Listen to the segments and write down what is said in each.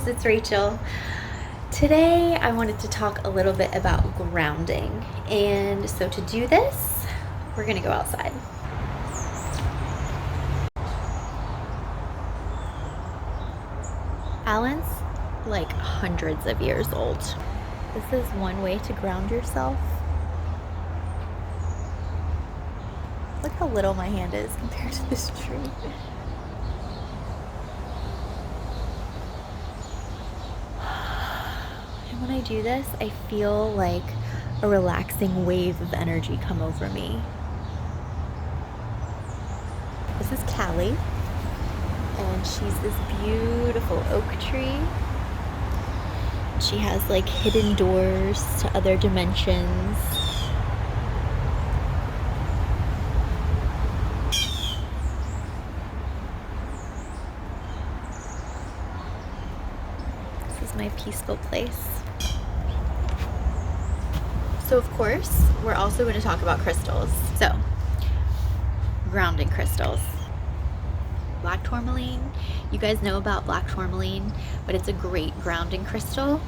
loves, it's Rachel. Today I wanted to talk a little bit about grounding, and so to do this, we're gonna go outside. Alan's like hundreds of years old. This is one way to ground yourself. Look how little my hand is compared to this tree. And when I do this, I feel like a relaxing wave of energy come over me. This is Callie, and she's this beautiful oak tree. She has like hidden doors to other dimensions. This is my peaceful place. So of course, we're also going to talk about crystals. So, grounding crystals. Black tourmaline, you guys know about black tourmaline, but it's a great grounding crystal.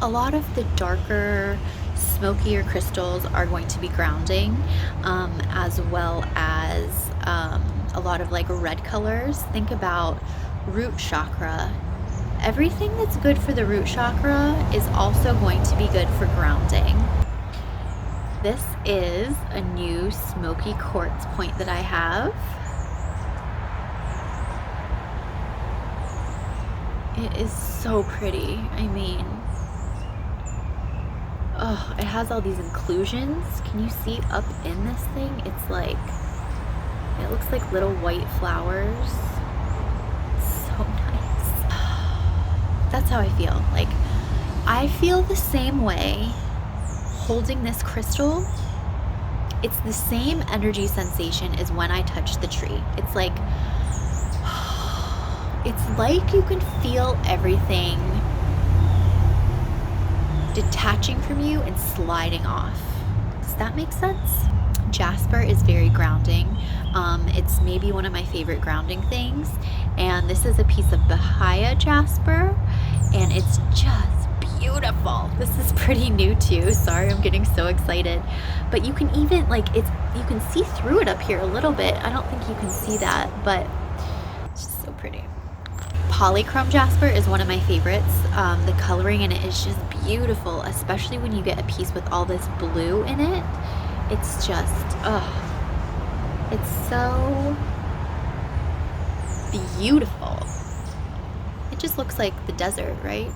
A lot of the darker, smokier crystals are going to be grounding, as well as a lot of like red colors. Think about root chakra. Everything that's good for the root chakra is also going to be good for grounding. This is a new smoky quartz point that I have. It is so pretty. I mean, oh, it has all these inclusions. Can you see up in this thing? It's like, it looks like little white flowers. It's so nice. That's how I feel. Like, I feel the same way holding this crystal. It's the same energy sensation as when I touch the tree. It's like you can feel everything detaching from you and sliding off. Does that make sense? Jasper is very grounding. It's maybe one of my favorite grounding things. And this is a piece of Bahia jasper, and it's just beautiful. This is pretty new too. Sorry, I'm getting so excited. But you can even you can see through it up here a little bit. I don't think you can see that, but it's just so pretty. Polychrome jasper is one of my favorites. The coloring in it is just beautiful, especially when you get a piece with all this blue in it. It's just, it's so beautiful. It just looks like the desert, right?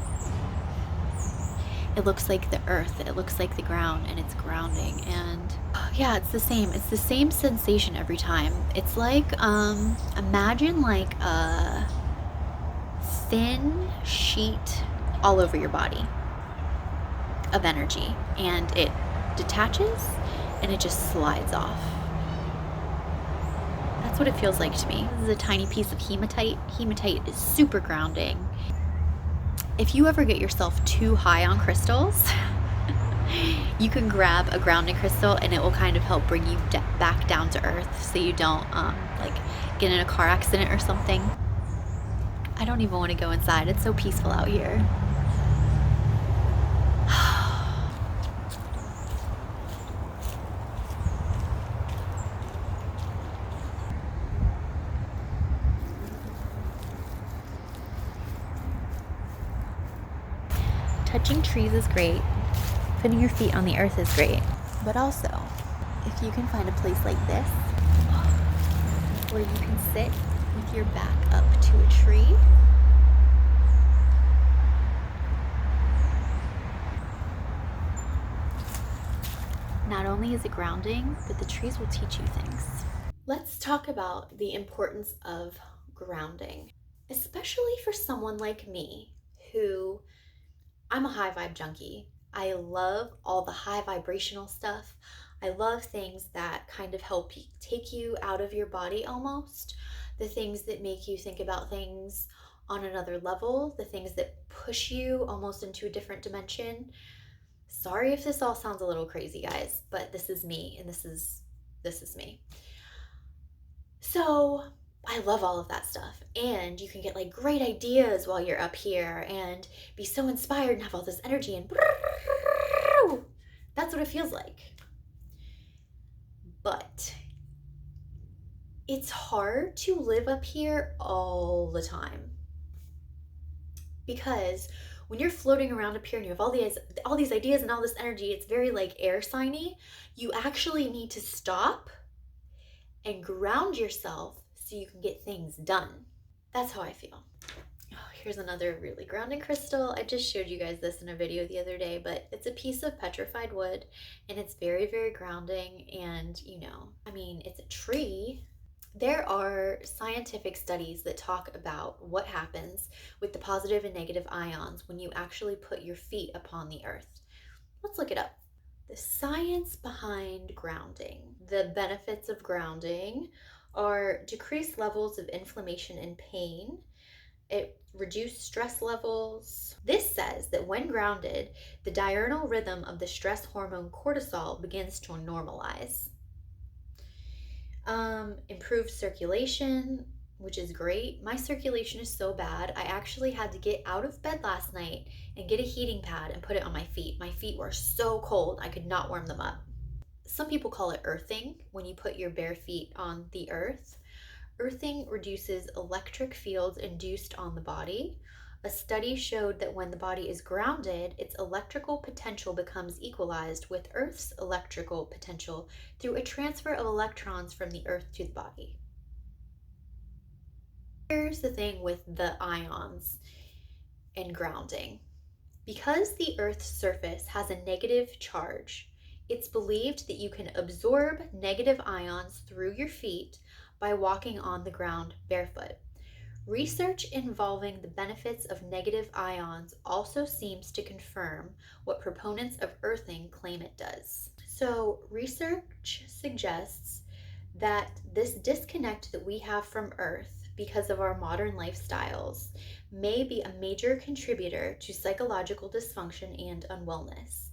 It looks like the earth, it looks like the ground, and it's grounding. And yeah, it's the same sensation every time. It's like, imagine like a thin sheet all over your body of energy, and it detaches and it just slides off. That's what it feels like to me. This is a tiny piece of hematite. Hematite is super grounding. If you ever get yourself too high on crystals, you can grab a grounding crystal and it will kind of help bring you back down to earth so you don't like get in a car accident or something. I don't even want to go inside. It's so peaceful out here. Touching trees is great. Putting your feet on the earth is great. But also, if you can find a place like this, where you can sit with your back up to a tree, not only is it grounding, but the trees will teach you things. Let's talk about the importance of grounding, especially for someone like me who, I'm a high vibe junkie. I love all the high vibrational stuff. I love things that kind of help take you out of your body almost. The things that make you think about things on another level. The things that push you almost into a different dimension. Sorry if this all sounds a little crazy, guys, but this is me, and this is me. So I love all of that stuff. And you can get like great ideas while you're up here and be so inspired and have all this energy and that's what it feels like. But it's hard to live up here all the time because when you're floating around up here and you have all these ideas and all this energy, it's very like air signy. You actually need to stop and ground yourself so you can get things done. That's how I feel. Oh, here's another really grounding crystal. I just showed you guys this in a video the other day, but it's a piece of petrified wood and it's very, very grounding. And I mean, it's a tree. There are scientific studies that talk about what happens with the positive and negative ions when you actually put your feet upon the earth. Let's look it up. The science behind grounding. The benefits of grounding are decreased levels of inflammation and pain. It reduced stress levels. This says that when grounded, the diurnal rhythm of the stress hormone cortisol begins to normalize. Improved circulation, which is great. My circulation is so bad, I actually had to get out of bed last night and get a heating pad and put it on my feet. My feet were so cold, I could not warm them up. Some people call it earthing when you put your bare feet on the earth. Earthing reduces electric fields induced on the body. A study showed that when the body is grounded, its electrical potential becomes equalized with Earth's electrical potential through a transfer of electrons from the Earth to the body. Here's the thing with the ions and grounding. Because the Earth's surface has a negative charge, it's believed that you can absorb negative ions through your feet by walking on the ground barefoot. Research involving the benefits of negative ions also seems to confirm what proponents of earthing claim it does. So, research suggests that this disconnect that we have from Earth because of our modern lifestyles may be a major contributor to psychological dysfunction and unwellness.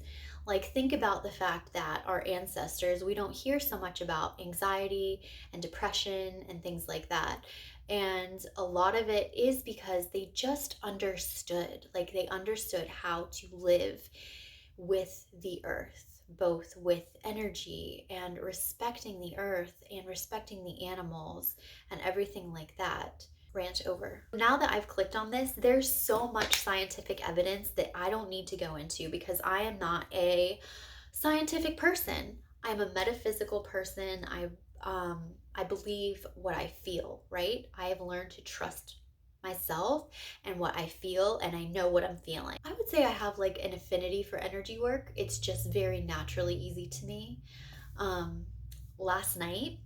Like, think about the fact that our ancestors, we don't hear so much about anxiety and depression and things like that. And a lot of it is because they just understood, like, they understood how to live with the earth, both with energy and respecting the earth and respecting the animals and everything like that. Rant over. Now that I've clicked on this, there's so much scientific evidence that I don't need to go into because I am not a scientific person. I'm a metaphysical person. I believe what I feel, right? I have learned to trust myself and what I feel, and I know what I'm feeling. I would say I have like an affinity for energy work. It's just very naturally easy to me. Last night,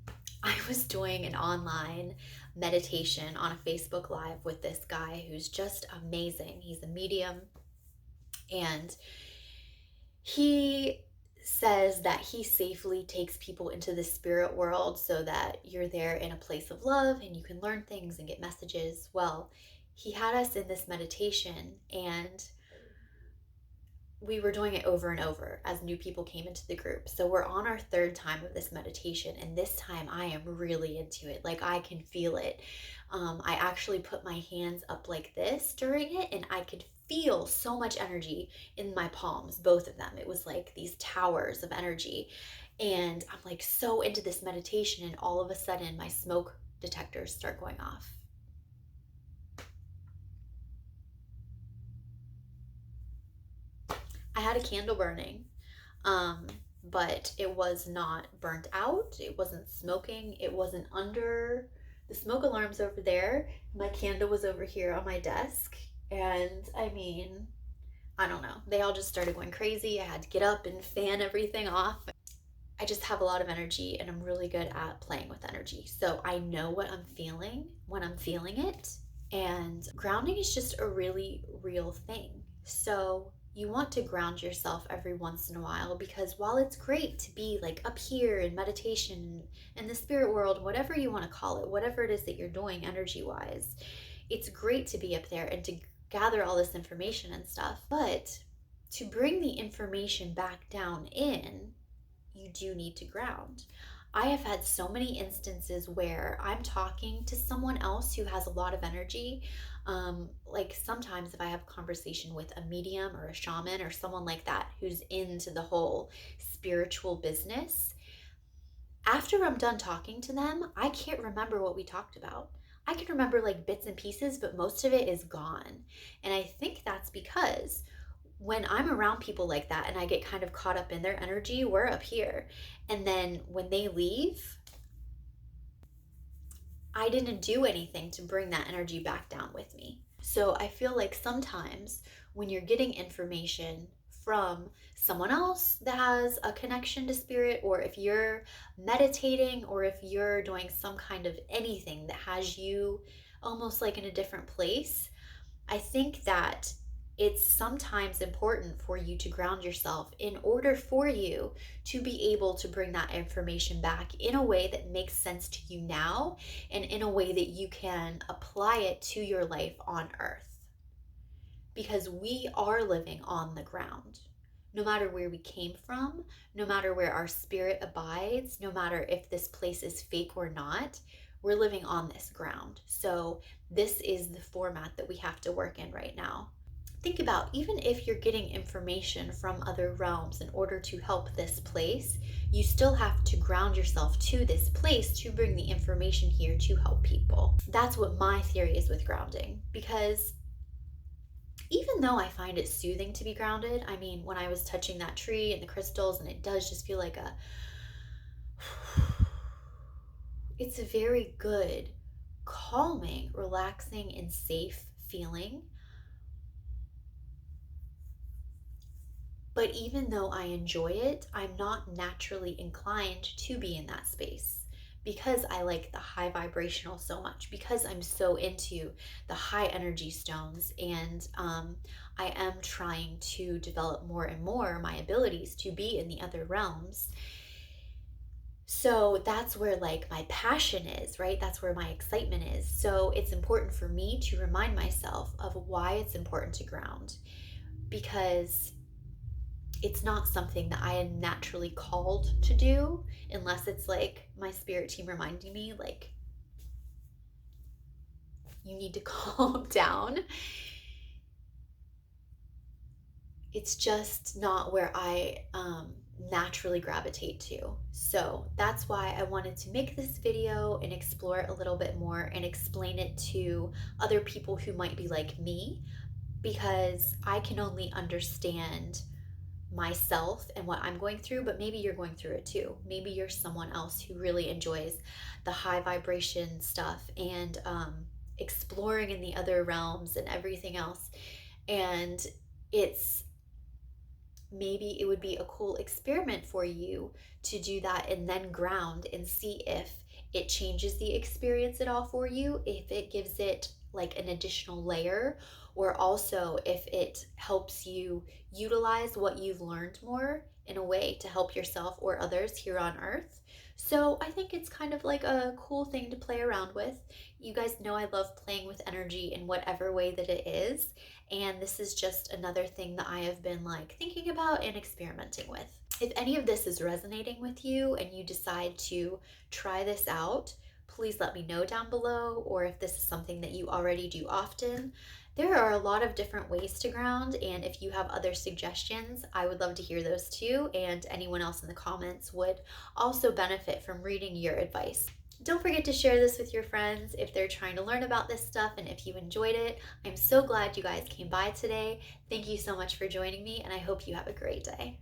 I was doing an online meditation on a Facebook Live with this guy who's just amazing. He's a medium, and he says that he safely takes people into the spirit world so that you're there in a place of love and you can learn things and get messages. Well, he had us in this meditation and we were doing it over and over as new people came into the group. So we're on our third time of this meditation, and this time I am really into it. Like, I can feel it. I actually put my hands up like this during it, and I could feel so much energy in my palms, both of them. It was like these towers of energy. And I'm like so into this meditation, and all of a sudden my smoke detectors start going off. I had a candle burning, but it was not burnt out. It wasn't smoking. It wasn't under the smoke alarm's over there. My candle was over here on my desk. And I mean, I don't know. They all just started going crazy. I had to get up and fan everything off. I just have a lot of energy and I'm really good at playing with energy. So I know what I'm feeling when I'm feeling it. And grounding is just a really real thing. So you want to ground yourself every once in a while because while it's great to be like up here in meditation in the spirit world, whatever you want to call it, whatever it is that you're doing energy wise, it's great to be up there and to gather all this information and stuff. But to bring the information back down in, you do need to ground. I have had so many instances where I'm talking to someone else who has a lot of energy. Like sometimes if I have a conversation with a medium or a shaman or someone like that who's into the whole spiritual business, after I'm done talking to them, I can't remember what we talked about. I can remember like bits and pieces, but most of it is gone. And I think that's because when I'm around people like that and I get kind of caught up in their energy, we're up here. And then when they leave, I didn't do anything to bring that energy back down with me. So I feel like sometimes when you're getting information from someone else that has a connection to spirit, or if you're meditating, or if you're doing some kind of anything that has you almost like in a different place, I think that it's sometimes important for you to ground yourself in order for you to be able to bring that information back in a way that makes sense to you now and in a way that you can apply it to your life on earth. Because we are living on the ground. No matter where we came from, no matter where our spirit abides, no matter if this place is fake or not, we're living on this ground. So this is the format that we have to work in right now. Think about, even if you're getting information from other realms in order to help this place, you still have to ground yourself to this place to bring the information here to help people. That's what my theory is with grounding, because even though I find it soothing to be grounded, I mean, when I was touching that tree and the crystals, and it does just feel like it's a very good, calming, relaxing, and safe feeling. But even though I enjoy it, I'm not naturally inclined to be in that space because I like the high vibrational so much, because I'm so into the high energy stones, and I am trying to develop more and more my abilities to be in the other realms. So that's where like my passion is, right? That's where my excitement is. So it's important for me to remind myself of why it's important to ground, because it's not something that I am naturally called to do unless it's like my spirit team reminding me, like, you need to calm down. It's just not where I naturally gravitate to. So that's why I wanted to make this video and explore it a little bit more and explain it to other people who might be like me, because I can only understand myself and what I'm going through, but maybe you're going through it too. Maybe you're someone else who really enjoys the high vibration stuff and exploring in the other realms and everything else. And it's maybe it would be a cool experiment for you to do that and then ground and see if it changes the experience at all for you, if it gives it like an additional layer, or also if it helps you utilize what you've learned more in a way to help yourself or others here on earth. So I think it's kind of like a cool thing to play around with. You guys know I love playing with energy in whatever way that it is, and this is just another thing that I have been like thinking about and experimenting with. If any of this is resonating with you and you decide to try this out, please let me know down below, or if this is something that you already do often. There are a lot of different ways to ground, and if you have other suggestions, I would love to hear those too, and anyone else in the comments would also benefit from reading your advice. Don't forget to share this with your friends if they're trying to learn about this stuff and if you enjoyed it. I'm so glad you guys came by today. Thank you so much for joining me, and I hope you have a great day.